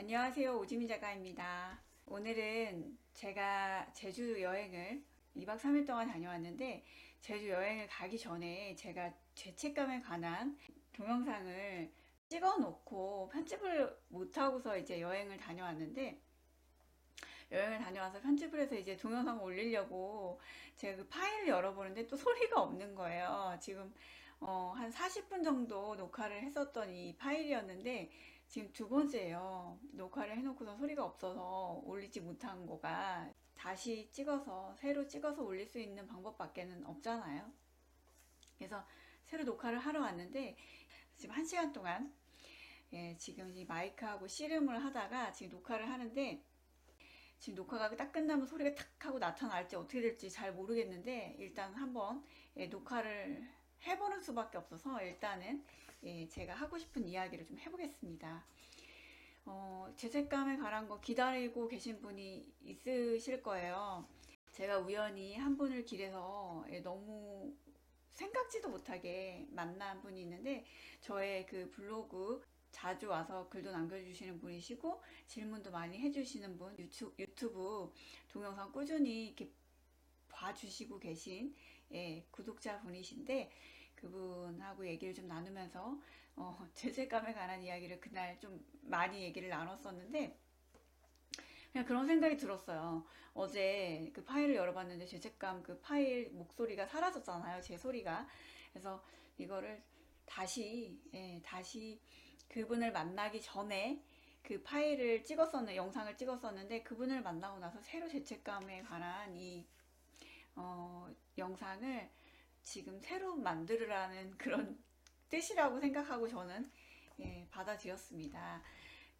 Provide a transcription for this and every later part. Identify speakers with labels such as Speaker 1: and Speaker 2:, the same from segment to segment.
Speaker 1: 안녕하세요. 오지미 작가입니다. 오늘은 제가 제주 여행을 2박 3일 동안 다녀왔는데, 제주 여행을 가기 전에 제가 죄책감에 관한 동영상을 찍어 놓고 편집을 못하고서 이제 여행을 다녀왔는데, 여행을 다녀와서 편집을 해서 이제 동영상을 올리려고 제가 그 파일을 열어보는데 또 소리가 없는 거예요. 지금 한 40분 정도 녹화를 했었던 이 파일이었는데 지금 두 번째예요. 녹화를 해놓고서 소리가 없어서 올리지 못한 거가 다시 찍어서 새로 찍어서 올릴 수 있는 방법밖에는 없잖아요. 그래서 새로 녹화를 하러 왔는데 지금 1시간 동안 지금 이 마이크하고 씨름을 하다가 지금 녹화를 하는데, 지금 녹화가 딱 끝나면 소리가 탁 하고 나타날지 어떻게 될지 잘 모르겠는데, 일단 한번 녹화를 해보는 수밖에 없어서 일단은 제가 하고 싶은 이야기를 좀 해보겠습니다. 죄책감에 관한 거 기다리고 계신 분이 있으실 거예요. 제가 우연히 한 분을 길에서 너무 생각지도 못하게 만난 분이 있는데, 저의 그 블로그 자주 와서 글도 남겨주시는 분이시고 질문도 많이 해주시는 분, 유튜브 동영상 꾸준히 이렇게 봐주시고 계신 구독자 분이신데, 그분하고 얘기를 좀 나누면서 죄책감에 관한 이야기를 그날 좀 많이 얘기를 나눴었는데, 그냥 그런 생각이 들었어요. 어제 그 파일을 열어봤는데 죄책감 그 파일 목소리가 사라졌잖아요. 제 소리가. 그래서 이거를 다시 그분을 만나기 전에 그 파일을 영상을 찍었었는데, 그분을 만나고 나서 새로 죄책감에 관한 이 영상을 지금 새로 만들으라는 그런 뜻이라고 생각하고 저는 받아들였습니다.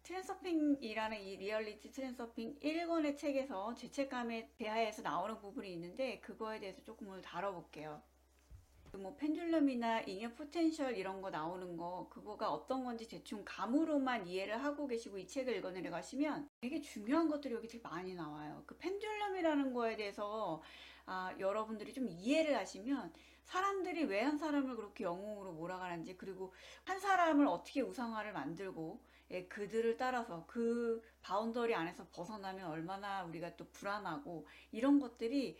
Speaker 1: 트랜서핑이라는 이 리얼리티 트랜서핑 1권의 책에서 죄책감에 대하여서 나오는 부분이 있는데, 그거에 대해서 조금 오늘 다뤄볼게요. 뭐 펜듈럼이나 잉여 포텐셜 이런 거 나오는 거, 그거가 어떤 건지 대충 감으로만 이해를 하고 계시고 이 책을 읽어내려 가시면 되게 중요한 것들이 여기 되게 많이 나와요. 그 펜듈럼이라는 거에 대해서 여러분들이 좀 이해를 하시면, 사람들이 왜 한 사람을 그렇게 영웅으로 몰아가는지, 그리고 한 사람을 어떻게 우상화를 만들고 그들을 따라서 그 바운더리 안에서 벗어나면 얼마나 우리가 또 불안하고, 이런 것들이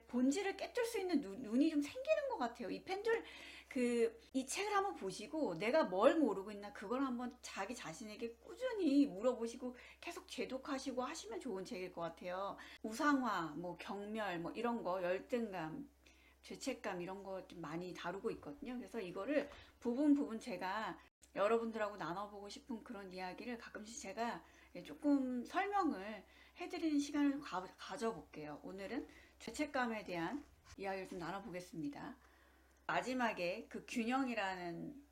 Speaker 1: 본질을 깨뜨릴 수 있는 눈이 좀 생기는 것 같아요. 이 책을 한번 보시고 내가 뭘 모르고 있나 그걸 한번 자기 자신에게 꾸준히 물어보시고 계속 재독하시고 하시면 좋은 책일 것 같아요. 우상화, 뭐 경멸, 뭐 이런 거, 열등감, 죄책감 이런 거 좀 많이 다루고 있거든요. 그래서 이거를 부분 제가 여러분들하고 나눠보고 싶은 그런 이야기를 가끔씩 제가 조금 설명을 해드리는 시간을 가져볼게요. 오늘은 죄책감에 대한 이야기를 좀 나눠보겠습니다. 마지막에 그 균형이라는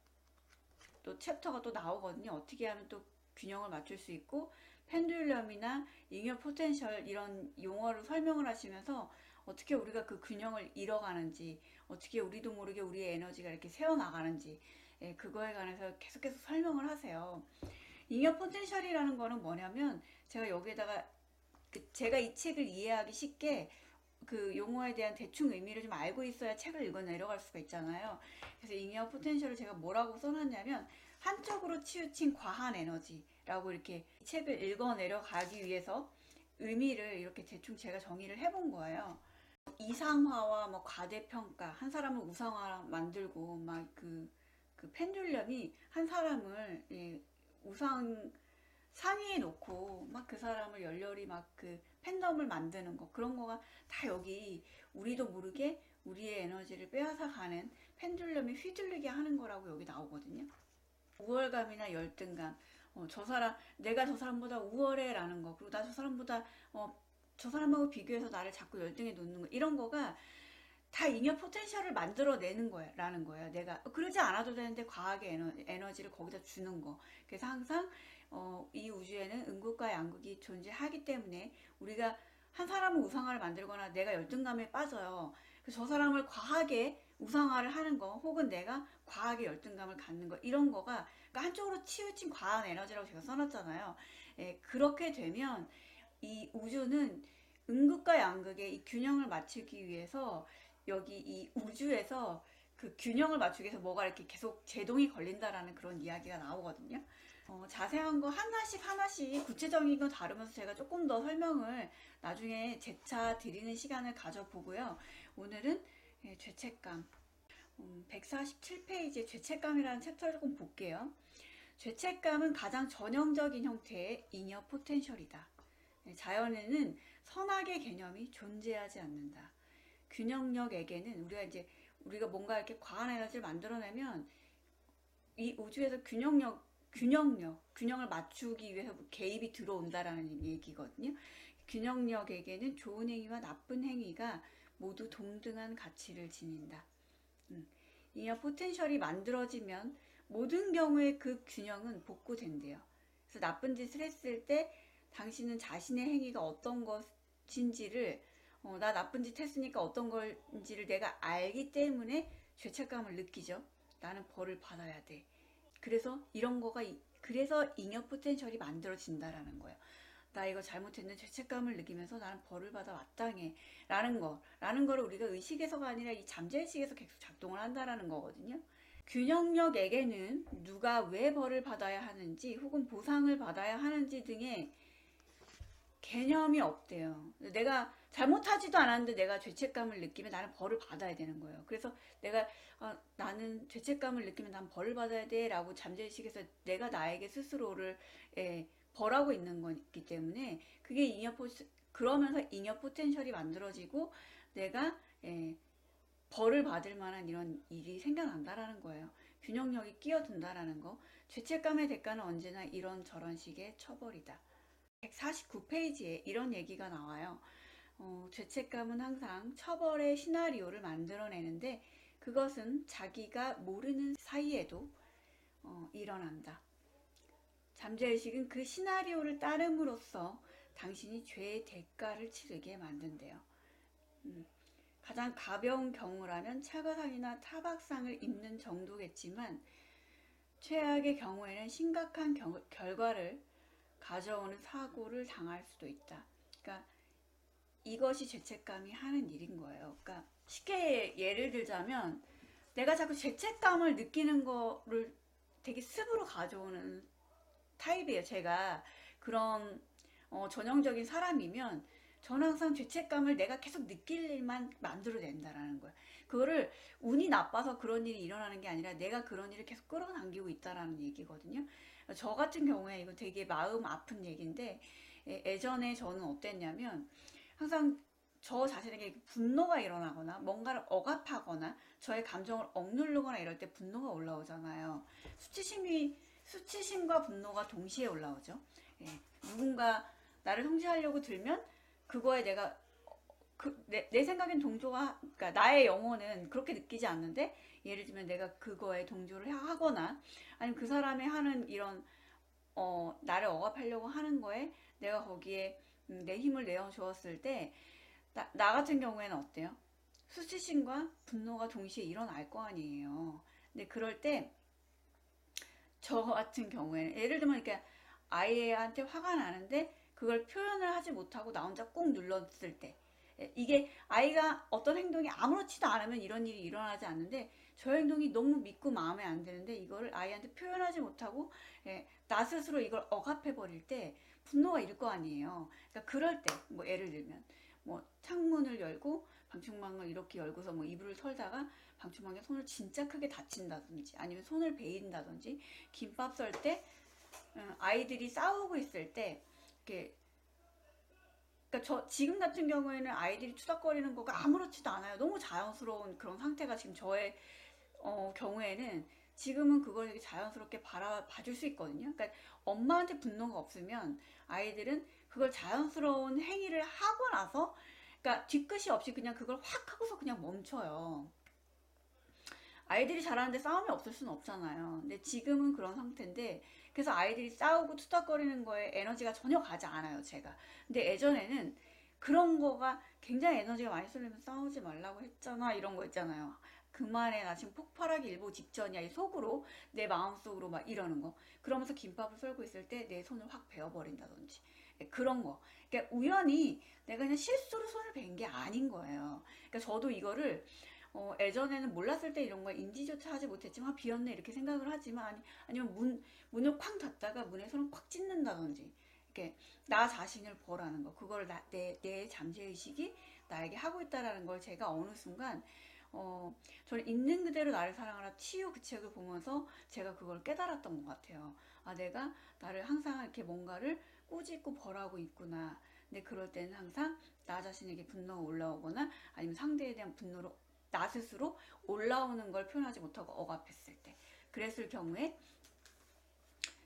Speaker 1: 또 챕터가 또 나오거든요. 어떻게 하면 또 균형을 맞출 수 있고, 펜듈럼이나 잉여 포텐셜 이런 용어를 설명을 하시면서 어떻게 우리가 그 균형을 잃어가는지, 어떻게 우리도 모르게 우리의 에너지가 이렇게 새어나가는지, 그거에 관해서 계속해서 설명을 하세요. 잉여 포텐셜이라는 거는 뭐냐면, 제가 여기에다가 제가 이 책을 이해하기 쉽게 그 용어에 대한 대충 의미를 좀 알고 있어야 책을 읽어 내려갈 수가 있잖아요. 그래서 잉여 포텐셜을 제가 뭐라고 써놨냐면, 한쪽으로 치우친 과한 에너지라고, 이렇게 이 책을 읽어 내려가기 위해서 의미를 이렇게 대충 제가 정의를 해본 거예요. 이상화와 뭐 과대평가, 한 사람을 우상화 만들고 막 그 펜듈럼이 한 사람을 우상 상위에 놓고 막 그 사람을 열렬히 막 그 팬덤을 만드는 거, 그런 거가 다 여기 우리도 모르게 우리의 에너지를 빼앗아 가는 펜듈럼이 휘둘리게 하는 거라고 여기 나오거든요. 우월감이나 열등감, 내가 저 사람보다 우월해 라는 거, 그리고 나 저 사람보다 저 사람하고 비교해서 나를 자꾸 열등해 놓는 거, 이런 거가 다 잉여 포텐셜을 만들어내는 거야, 라는 거예요. 내가 그러지 않아도 되는데 과하게 에너지를 거기다 주는 거. 그래서 항상 이 우주에는 음극과 양극이 존재하기 때문에 우리가 한 사람을 우상화를 만들거나 내가 열등감에 빠져요. 그래서 저 사람을 과하게 우상화를 하는 거, 혹은 내가 과하게 열등감을 갖는 거, 이런 거가, 그러니까 한쪽으로 치우친 과한 에너지라고 제가 써놨잖아요. 그렇게 되면 이 우주는 음극과 양극의 이 균형을 맞추기 위해서, 여기 이 우주에서 그 균형을 맞추기 위해서 뭐가 이렇게 계속 제동이 걸린다라는 그런 이야기가 나오거든요. 자세한 거 하나씩 구체적인 거 다루면서 제가 조금 더 설명을 나중에 재차 드리는 시간을 가져보고요. 오늘은 죄책감, 147페이지의 죄책감이라는 챕터를 조금 볼게요. 죄책감은 가장 전형적인 형태의 잉여 포텐셜이다. 자연에는 선악의 개념이 존재하지 않는다. 균형력에게는 우리가 뭔가 이렇게 과한 에너지를 만들어내면 이 우주에서 균형을 맞추기 위해서 개입이 들어온다라는 얘기거든요. 균형력에게는 좋은 행위와 나쁜 행위가 모두 동등한 가치를 지닌다. 잉여 포텐셜이 만들어지면 모든 경우에 그 균형은 복구된대요. 그래서 나쁜 짓을 했을 때 당신은 자신의 행위가 어떤 것인지를 나 나쁜 짓 했으니까 어떤 건지를 내가 알기 때문에 죄책감을 느끼죠. 나는 벌을 받아야 돼. 그래서 그래서 잉여 포텐셜이 만들어진다라는 거예요. 나 이거 잘못했는데 죄책감을 느끼면서 나는 벌을 받아 마땅해 라는 거를 우리가 의식에서가 아니라 이 잠재의식에서 계속 작동을 한다라는 거거든요. 균형력에게는 누가 왜 벌을 받아야 하는지 혹은 보상을 받아야 하는지 등의 개념이 없대요. 내가 잘못하지도 않았는데 내가 죄책감을 느끼면 나는 벌을 받아야 되는 거예요. 그래서 나는 죄책감을 느끼면 난 벌을 받아야 돼 라고 잠재의식에서 내가 나에게 스스로를 벌하고 있는 거기 때문에 그러면서 잉여 포텐셜이 만들어지고 내가 벌을 받을 만한 이런 일이 생겨난다라는 거예요. 균형력이 끼어든다라는 거. 죄책감의 대가는 언제나 이런저런 식의 처벌이다. 149페이지에 이런 얘기가 나와요. 죄책감은 항상 처벌의 시나리오를 만들어내는데 그것은 자기가 모르는 사이에도 일어난다. 잠재의식은 그 시나리오를 따름으로써 당신이 죄의 대가를 치르게 만든대요. 가장 가벼운 경우라면 차가상이나 타박상을 입는 정도겠지만 최악의 경우에는 심각한 결과를 가져오는 사고를 당할 수도 있다. 그러니까 이것이 죄책감이 하는 일인 거예요. 그러니까 쉽게 예를 들자면 내가 자꾸 죄책감을 느끼는 거를 되게 습으로 가져오는 타입이에요. 제가 그런 전형적인 사람이면 저는 항상 죄책감을 내가 계속 느낄 일만 만들어낸다라는 거예요. 그거를 운이 나빠서 그런 일이 일어나는 게 아니라 내가 그런 일을 계속 끌어당기고 있다라는 얘기거든요. 저 같은 경우에 이거 되게 마음 아픈 얘기인데 예전에 저는 어땠냐면 항상 저 자신에게 분노가 일어나거나 뭔가를 억압하거나 저의 감정을 억누르거나 이럴 때 분노가 올라오잖아요. 수치심과 분노가 동시에 올라오죠. 누군가 나를 통제하려고 들면 그거에 내가 내 생각엔 그러니까 나의 영혼은 그렇게 느끼지 않는데 예를 들면 내가 그거에 동조를 하거나 아니면 그 사람이 하는 이런 나를 억압하려고 하는 거에 내가 거기에 내 힘을 내어 주었을 때 나 같은 경우에는 어때요? 수치심과 분노가 동시에 일어날 거 아니에요. 근데 그럴 때 저 같은 경우에는 예를 들면 이렇게 아이한테 화가 나는데 그걸 표현을 하지 못하고 나 혼자 꾹 눌렀을 때 이게 아이가 어떤 행동이 아무렇지도 않으면 이런 일이 일어나지 않는데 저 행동이 너무 믿고 마음에 안 드는데 이거를 아이한테 표현하지 못하고 나 스스로 이걸 억압해 버릴 때 분노가 일 거 아니에요. 그러니까 그럴 때 뭐 예를 들면 뭐 창문을 열고 방충망을 이렇게 열고서 뭐 이불을 털다가 방충망에 손을 진짜 크게 다친다든지 아니면 손을 베인다든지 김밥 썰 때 아이들이 싸우고 있을 때 이렇게 그러니까 저 지금 같은 경우에는 아이들이 투닥거리는 거가 아무렇지도 않아요. 너무 자연스러운 그런 상태가 지금 저의 경우에는 지금은 그걸 되게 자연스럽게 봐줄 수 있거든요. 그러니까 엄마한테 분노가 없으면 아이들은 그걸 자연스러운 행위를 하고 나서 그러니까 뒤끝이 없이 그냥 그걸 확 하고서 그냥 멈춰요. 아이들이 잘하는데 싸움이 없을 수는 없잖아요. 근데 지금은 그런 상태인데 그래서 아이들이 싸우고 투닥거리는 거에 에너지가 전혀 가지 않아요, 제가. 근데 예전에는 그런 거가 굉장히 에너지가 많이 쏠리면 싸우지 말라고 했잖아 이런 거 있잖아요. 그만해 나 지금 폭발하기 일보 직전이야 이 속으로 내 마음속으로 막 이러는 거 그러면서 김밥을 썰고 있을 때 내 손을 확 베어버린다든지 그런 거 그러니까 우연히 내가 그냥 실수로 손을 벤 게 아닌 거예요. 그러니까 저도 이거를 예전에는 몰랐을 때 이런 걸 인지조차 하지 못했지만 비었네 이렇게 생각을 하지만 아니면 문을 쾅 닫다가 문에 손을 콱 찢는다든지 이렇게 나 자신을 보라는 거 그걸 내 잠재의식이 나에게 하고 있다라는 걸 제가 어느 순간 저는 있는 그대로 나를 사랑하라 치유 그 책을 보면서 제가 그걸 깨달았던 것 같아요. 아, 내가 나를 항상 이렇게 뭔가를 꾸짖고 벌하고 있구나. 근데 그럴 때는 항상 나 자신에게 분노가 올라오거나 아니면 상대에 대한 분노로 나 스스로 올라오는 걸 표현하지 못하고 억압했을 때 그랬을 경우에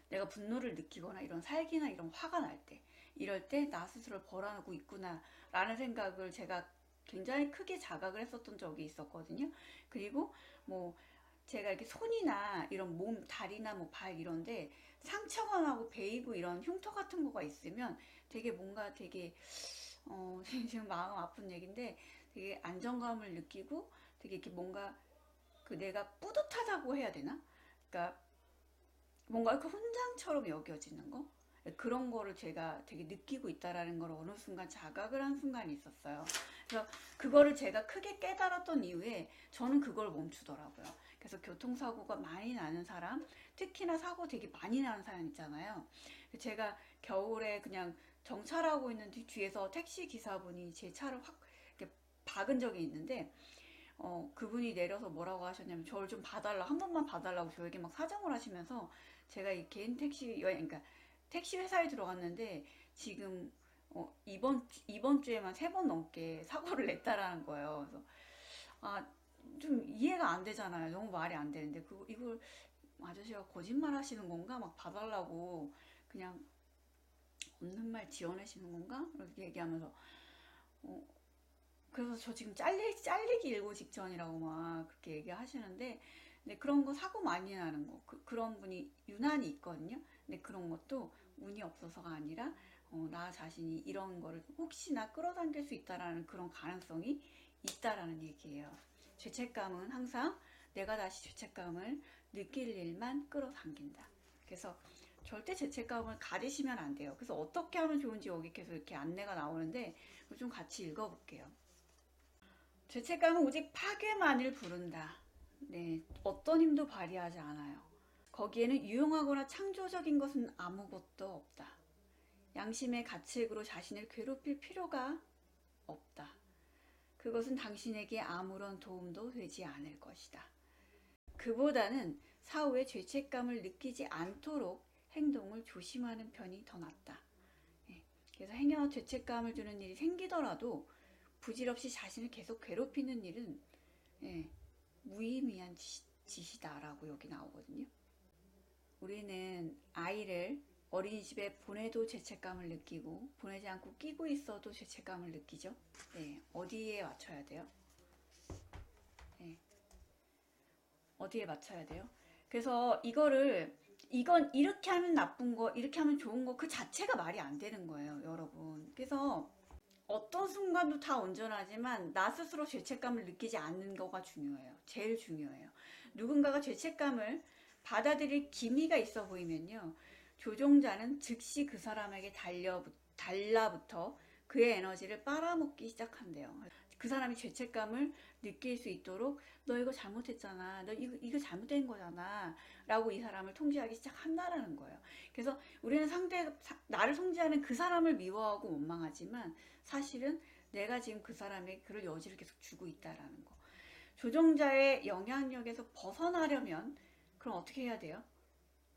Speaker 1: 내가 분노를 느끼거나 이런 살기나 이런 화가 날 때 이럴 때 나 스스로를 벌하고 있구나 라는 생각을 제가 굉장히 크게 자각을 했었던 적이 있었거든요. 그리고 뭐 제가 이렇게 손이나 이런 몸, 다리나 뭐 발 이런데 상처가 나고 베이고 이런 흉터 같은 거가 있으면 되게 뭔가 되게 지금 마음 아픈 얘기인데 되게 안정감을 느끼고 되게 이렇게 뭔가 그 내가 뿌듯하다고 해야 되나? 그러니까 뭔가 그 훈장처럼 여겨지는 거? 그런 거를 제가 되게 느끼고 있다라는 걸 어느 순간 자각을 한 순간이 있었어요. 그래서 그거를 제가 크게 깨달았던 이후에 저는 그걸 멈추더라고요. 그래서 교통사고가 많이 나는 사람, 특히나 사고 되게 많이 나는 사람 있잖아요. 제가 겨울에 그냥 정차하고 있는 뒤에서 택시 기사분이 제 차를 확 이렇게 박은 적이 있는데 그분이 내려서 뭐라고 하셨냐면 저를 좀 봐달라 한 번만 봐달라고 저에게 막 사정을 하시면서 제가 이 개인 택시 여행 그러니까 택시 회사에 들어갔는데 지금 이번 주에만 3번 넘게 사고를 냈다라는 거예요. 그래서 좀 이해가 안 되잖아요. 너무 말이 안 되는데 이걸 아저씨가 거짓말 하시는 건가? 막 봐달라고 그냥 없는 말 지어내시는 건가? 이렇게 얘기하면서 그래서 저 지금 잘리기 일보 직전이라고 막 그렇게 얘기하시는데 근데 그런 거 사고 많이 나는 거 그런 분이 유난히 있거든요. 근데 그런 것도 운이 없어서가 아니라 나 자신이 이런 거를 혹시나 끌어당길 수 있다라는 그런 가능성이 있다라는 얘기예요. 죄책감은 항상 내가 다시 죄책감을 느낄 일만 끌어당긴다. 그래서 절대 죄책감을 가지시면 안 돼요. 그래서 어떻게 하면 좋은지 여기 계속 이렇게 안내가 나오는데 좀 같이 읽어볼게요. 죄책감은 오직 파괴만을 부른다. 네, 어떤 힘도 발휘하지 않아요. 거기에는 유용하거나 창조적인 것은 아무것도 없다. 양심의 가책으로 자신을 괴롭힐 필요가 없다. 그것은 당신에게 아무런 도움도 되지 않을 것이다. 그보다는 사후에 죄책감을 느끼지 않도록 행동을 조심하는 편이 더 낫다. 그래서 행여 죄책감을 주는 일이 생기더라도 부질없이 자신을 계속 괴롭히는 일은 무의미한 짓이다라고 여기 나오거든요. 우리는 아이를 어린이집에 보내도 죄책감을 느끼고 보내지 않고 끼고 있어도 죄책감을 느끼죠. 네, 어디에 맞춰야 돼요? 네, 어디에 맞춰야 돼요? 그래서 이건 이렇게 하면 나쁜 거, 이렇게 하면 좋은 거 그 자체가 말이 안 되는 거예요, 여러분. 그래서 어떤 순간도 다 온전하지만 나 스스로 죄책감을 느끼지 않는 거가 중요해요. 제일 중요해요. 누군가가 죄책감을 받아들일 기미가 있어 보이면요. 조종자는 즉시 그 사람에게 달라붙어 그의 에너지를 빨아먹기 시작한대요. 그 사람이 죄책감을 느낄 수 있도록 너 이거 잘못했잖아. 너 이거 잘못된 거잖아. 라고 이 사람을 통제하기 시작한다라는 거예요. 그래서 우리는 나를 통제하는 그 사람을 미워하고 원망하지만 사실은 내가 지금 그 사람에게 그럴 여지를 계속 주고 있다라는 거. 조종자의 영향력에서 벗어나려면 그럼 어떻게 해야 돼요?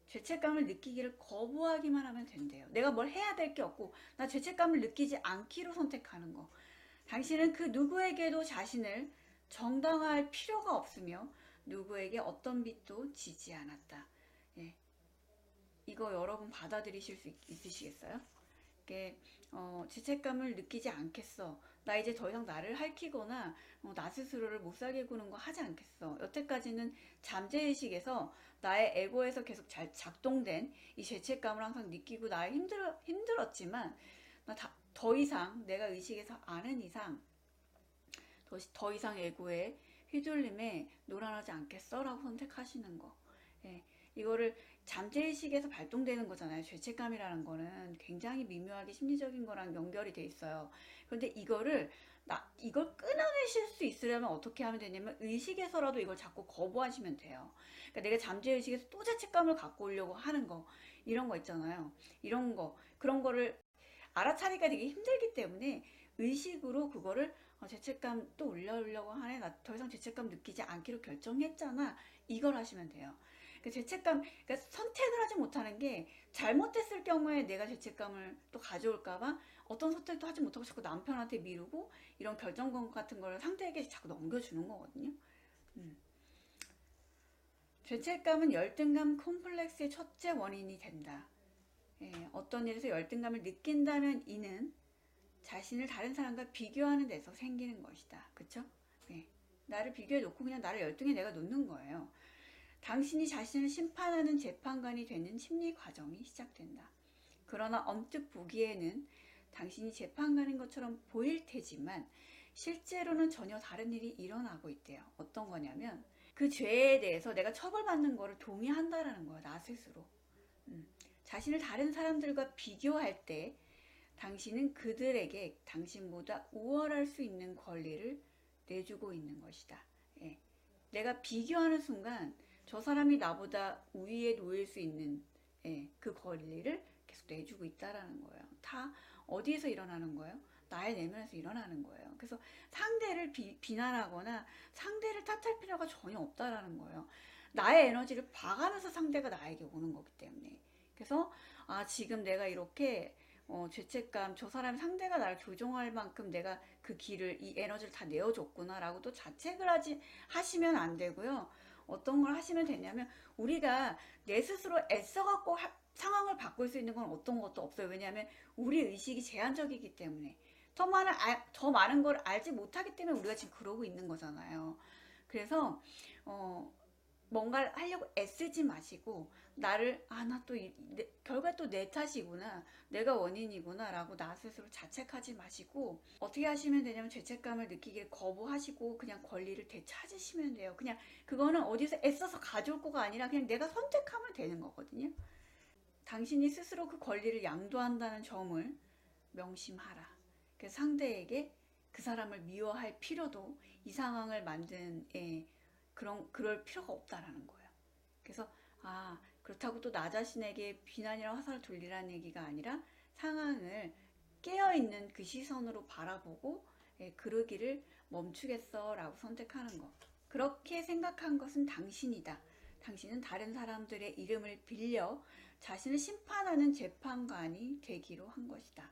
Speaker 1: 죄책감을 느끼기를 거부하기만 하면 된대요. 내가 뭘 해야 될 게 없고 나 죄책감을 느끼지 않기로 선택하는 거. 당신은 그 누구에게도 자신을 정당화할 필요가 없으며 누구에게 어떤 빚도 지지 않았다. 예. 이거 여러분 받아들이실 수 있으시겠어요? 이게 죄책감을 느끼지 않겠어. 나 이제 더 이상 나를 핥히거나 나 스스로를 못 살게 구는 거 하지 않겠어. 여태까지는 잠재의식에서 나의 에고에서 계속 잘 작동된 이 죄책감을 항상 느끼고 힘들었지만 나 더 이상 내가 의식에서 아는 이상 더 이상 에고의 휘둘림에 노란하지 않겠어 라고 선택하시는 거. 예. 이거를 잠재의식에서 발동되는 거잖아요. 죄책감이라는 거는 굉장히 미묘하게 심리적인 거랑 연결이 돼 있어요. 그런데 이걸 끊어내실 수 있으려면 어떻게 하면 되냐면 의식에서라도 이걸 자꾸 거부하시면 돼요. 그러니까 내가 잠재의식에서 또 죄책감을 갖고 오려고 하는 거, 이런 거 있잖아요. 그런 거를 알아차리기가 되게 힘들기 때문에 의식으로 그거를 죄책감 또 올려오려고 하네. 나 더 이상 죄책감 느끼지 않기로 결정했잖아. 이걸 하시면 돼요. 그러니까 선택을 하지 못하는 게 잘못됐을 경우에 내가 죄책감을 또 가져올까봐 어떤 선택도 하지 못하고 자꾸 남편한테 미루고 이런 결정권 같은 걸 상대에게 자꾸 넘겨주는 거거든요. 음. 죄책감은 열등감 콤플렉스의 첫째 원인이 된다. 어떤 일에서 열등감을 느낀다면 이는 자신을 다른 사람과 비교하는 데서 생기는 것이다. 그쵸? 나를 비교해 놓고 그냥 나를 열등해 내가 놓는 거예요. 당신이 자신을 심판하는 재판관이 되는 심리 과정이 시작된다. 그러나 언뜻 보기에는 당신이 재판관인 것처럼 보일 테지만 실제로는 전혀 다른 일이 일어나고 있대요. 어떤 거냐면 그 죄에 대해서 내가 처벌받는 거를 동의한다라는 거야. 나 스스로. 자신을 다른 사람들과 비교할 때 당신은 그들에게 당신보다 우월할 수 있는 권리를 내주고 있는 것이다. 내가 비교하는 순간 저 사람이 나보다 우위에 놓일 수 있는 그 권리를 계속 내주고 있다라는 거예요. 다 어디에서 일어나는 거예요? 나의 내면에서 일어나는 거예요. 그래서 상대를 비난하거나 상대를 탓할 필요가 전혀 없다라는 거예요. 나의 에너지를 봐가면서 상대가 나에게 오는 거기 때문에. 그래서 지금 내가 이렇게 죄책감, 저 사람 상대가 나를 조종할 만큼 내가 그 길을, 이 에너지를 다 내어줬구나 라고 또 자책을 하시면 안 되고요. 어떤 걸 하시면 되냐면 우리가 내 스스로 애써갖고 상황을 바꿀 수 있는 건 어떤 것도 없어요. 왜냐하면 우리 의식이 제한적이기 때문에 더 많은 걸 알지 못하기 때문에 우리가 지금 그러고 있는 거잖아요. 그래서 뭔가를 하려고 애쓰지 마시고 나를 결과 또 내 탓이구나, 내가 원인이구나 라고 나 스스로 자책하지 마시고 어떻게 하시면 되냐면 죄책감을 느끼기를 거부하시고 그냥 권리를 되찾으시면 돼요. 그냥 그거는 어디서 애써서 가져올 거가 아니라 그냥 내가 선택하면 되는 거거든요. 당신이 스스로 그 권리를 양도한다는 점을 명심하라. 그래서 상대에게 그 사람을 미워할 필요도, 이 상황을 만든 그럴 필요가 없다라는 거예요. 그래서 그렇다고 또 나 자신에게 비난이랑 화살을 돌리라는 얘기가 아니라 상황을 깨어있는 그 시선으로 바라보고 그러기를 멈추겠어 라고 선택하는 거. 그렇게 생각한 것은 당신이다. 당신은 다른 사람들의 이름을 빌려 자신을 심판하는 재판관이 되기로 한 것이다.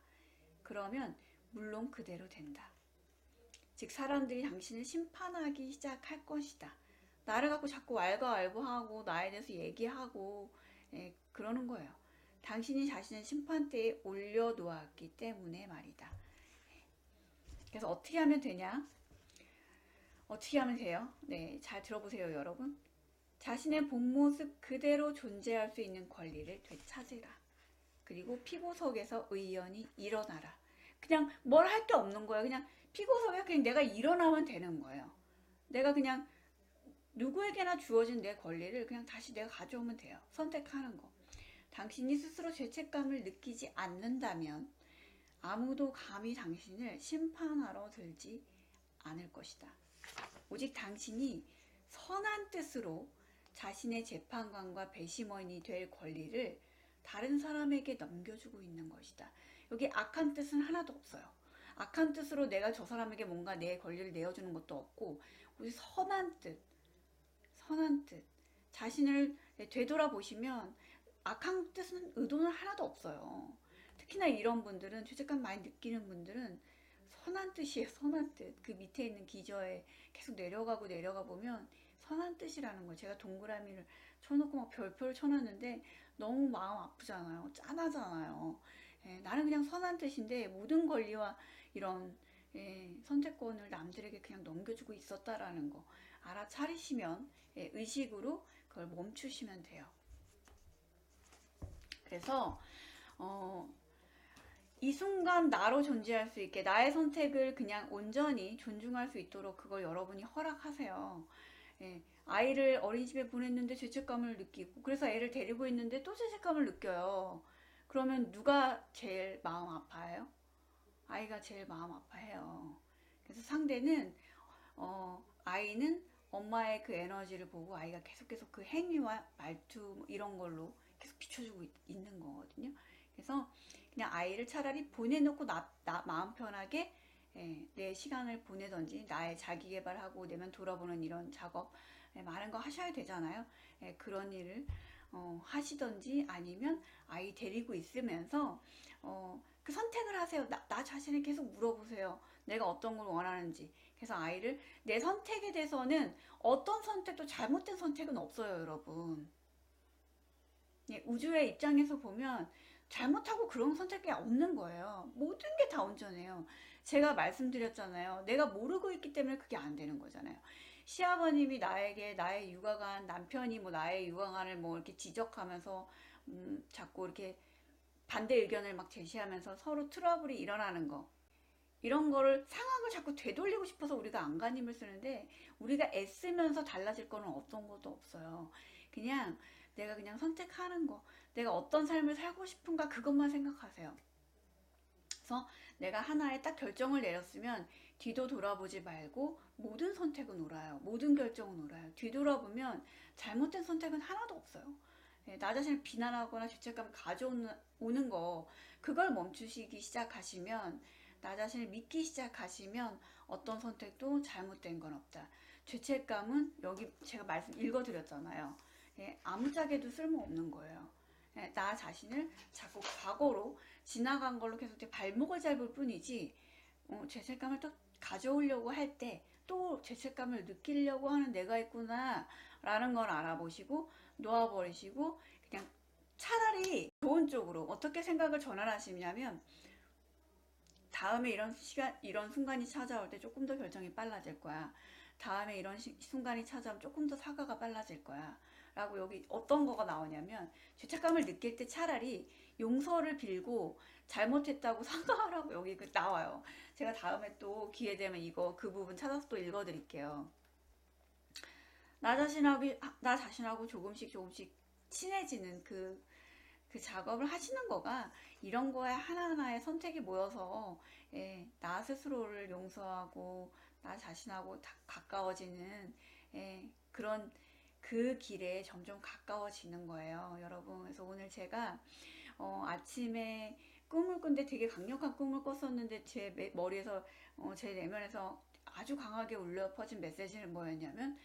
Speaker 1: 그러면 물론 그대로 된다. 즉 사람들이 당신을 심판하기 시작할 것이다. 나를 갖고 자꾸 왈가왈부하고 나에 대해서 얘기하고 그러는 거예요. 당신이 자신을 심판대에 올려놓았기 때문에 말이다. 그래서 어떻게 하면 되냐? 어떻게 하면 돼요? 잘 들어보세요, 여러분. 자신의 본 모습 그대로 존재할 수 있는 권리를 되찾으라. 그리고 피고석에서 의연히 일어나라. 그냥 뭘 할 게 없는 거예요. 그냥 피고석에 그냥 내가 일어나면 되는 거예요. 내가 그냥 누구에게나 주어진 내 권리를 그냥 다시 내가 가져오면 돼요. 선택하는 거. 당신이 스스로 죄책감을 느끼지 않는다면 아무도 감히 당신을 심판하러 들지 않을 것이다. 오직 당신이 선한 뜻으로 자신의 재판관과 배심원이 될 권리를 다른 사람에게 넘겨주고 있는 것이다. 여기 악한 뜻은 하나도 없어요. 악한 뜻으로 내가 저 사람에게 뭔가 내 권리를 내어주는 것도 없고 오직 선한 뜻, 자신을 되돌아보시면 악한 뜻은 의도는 하나도 없어요. 특히나 이런 분들은, 죄책감 많이 느끼는 분들은 선한 뜻이에요. 선한 뜻. 그 밑에 있는 기저에 계속 내려가 보면 선한 뜻이라는 거예요. 제가 동그라미를 쳐놓고 막 별표를 쳐놨는데 너무 마음 아프잖아요. 짠하잖아요. 나는 그냥 선한 뜻인데 모든 권리와 이런 선택권을 남들에게 그냥 넘겨주고 있었다라는 거 알아차리시면 의식으로 그걸 멈추시면 돼요. 그래서 이 순간 나로 존재할 수 있게 나의 선택을 그냥 온전히 존중할 수 있도록 그걸 여러분이 허락하세요. 아이를 어린이집에 보냈는데 죄책감을 느끼고, 그래서 애를 데리고 있는데 또 죄책감을 느껴요. 그러면 누가 제일 마음 아파해요? 아이가 제일 마음 아파해요. 그래서 상대는 아이는 엄마의 그 에너지를 보고 아이가 계속 그 행위와 말투 뭐 이런 걸로 계속 비춰주고 있는 거거든요. 그래서 그냥 아이를 차라리 보내놓고 나 마음 편하게 내 시간을 보내던지 나의 자기 개발하고 내면 돌아보는 이런 작업 많은 거 하셔야 되잖아요. 그런 일을 하시던지 아니면 아이 데리고 있으면서 그 선택을 하세요. 나 자신을 계속 물어보세요. 내가 어떤 걸 원하는지. 그래서 아이를 내 선택에 대해서는 어떤 선택도 잘못된 선택은 없어요, 여러분. 우주의 입장에서 보면 잘못하고 그런 선택이 없는 거예요. 모든 게 다 온전해요. 제가 말씀드렸잖아요. 내가 모르고 있기 때문에 그게 안 되는 거잖아요. 시아버님이 나에게 나의 육아관, 남편이 뭐 나의 육아관을 뭐 이렇게 지적하면서 자꾸 이렇게 반대 의견을 막 제시하면서 서로 트러블이 일어나는 거. 이런 거를 상황을 자꾸 되돌리고 싶어서 우리가 안간힘을 쓰는데 우리가 애쓰면서 달라질 거는 어떤 것도 없어요. 그냥 내가 그냥 선택하는 거. 내가 어떤 삶을 살고 싶은가 그것만 생각하세요. 그래서 내가 하나의 딱 결정을 내렸으면 뒤도 돌아보지 말고 모든 선택은 옳아요. 모든 결정은 옳아요. 뒤돌아보면 잘못된 선택은 하나도 없어요. 나 자신을 비난하거나 죄책감을 가져오는 거 그걸 멈추시기 시작하시면 나 자신을 믿기 시작하시면 어떤 선택도 잘못된 건 없다. 죄책감은 여기 제가 말씀 읽어드렸잖아요. 아무짝에도 쓸모없는 거예요. 나 자신을 자꾸 과거로 지나간 걸로 계속 발목을 잡을 뿐이지 죄책감을 또 가져오려고 할 때 또 죄책감을 느끼려고 하는 내가 있구나 라는 걸 알아보시고 놓아버리시고 그냥 차라리 좋은 쪽으로 어떻게 생각을 전환하시냐면 다음에 이런 순간이 찾아올 때 조금 더 결정이 빨라질 거야. 다음에 이런 순간이 찾아오면 조금 더 사과가 빨라질 거야. 라고 여기 어떤 거가 나오냐면 죄책감을 느낄 때 차라리 용서를 빌고 잘못했다고 사과하라고 여기 나와요. 제가 다음에 또 기회 되면 그 부분 찾아서 또 읽어드릴게요. 나 자신하고 조금씩 친해지는 그 작업을 하시는 거가 이런 거에 하나하나의 선택이 모여서 나 스스로를 용서하고 나 자신하고 가까워지는 그런 그 길에 점점 가까워지는 거예요, 여러분. 그래서 오늘 제가 아침에 꿈을 꾼데 되게 강력한 꿈을 꿨었는데 제 머리에서 제 내면에서 아주 강하게 울려 퍼진 메시지는 뭐였냐면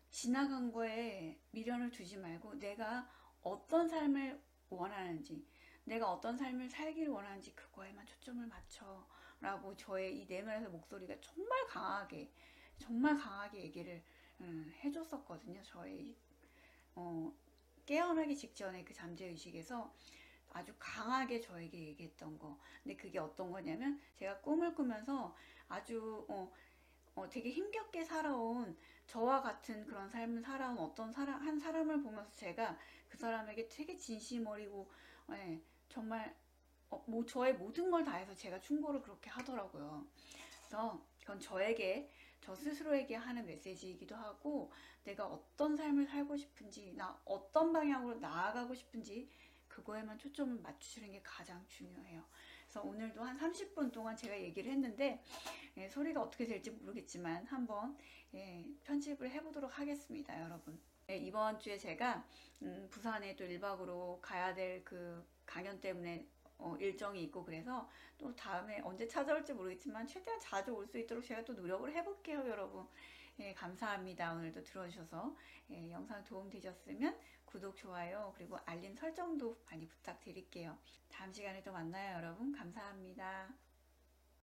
Speaker 1: 지나간 거에 미련을 두지 말고 내가 어떤 삶을 원하는지 내가 어떤 삶을 살기를 원하는지 그거에만 초점을 맞춰 라고 저의 이 내면에서 목소리가 정말 강하게 얘기를 해줬었거든요. 저의 깨어나기 직전에 그 잠재의식에서 아주 강하게 저에게 얘기했던 거. 근데 그게 어떤 거냐면 제가 꿈을 꾸면서 아주 되게 힘겹게 살아온 저와 같은 그런 삶을 살아온 한 사람을 보면서 제가 그 사람에게 되게 진심 어리고 정말 저의 모든 걸 다해서 제가 충고를 그렇게 하더라고요. 그래서 그건 저 스스로에게 하는 메시지이기도 하고 내가 어떤 삶을 살고 싶은지 나 어떤 방향으로 나아가고 싶은지 그거에만 초점을 맞추시는 게 가장 중요해요. 그래서 오늘도 한 30분 동안 제가 얘기를 했는데 소리가 어떻게 될지 모르겠지만 한번 편집을 해보도록 하겠습니다, 여러분. 이번 주에 제가 부산에 또 1박으로 가야 될 그 강연 때문에 일정이 있고 그래서 또 다음에 언제 찾아올지 모르겠지만 최대한 자주 올 수 있도록 제가 또 노력을 해볼게요, 여러분. 감사합니다. 오늘도 들어주셔서 영상 도움 되셨으면 구독, 좋아요, 그리고 알림 설정도 많이 부탁드릴게요. 다음 시간에 또 만나요, 여러분. 감사합니다.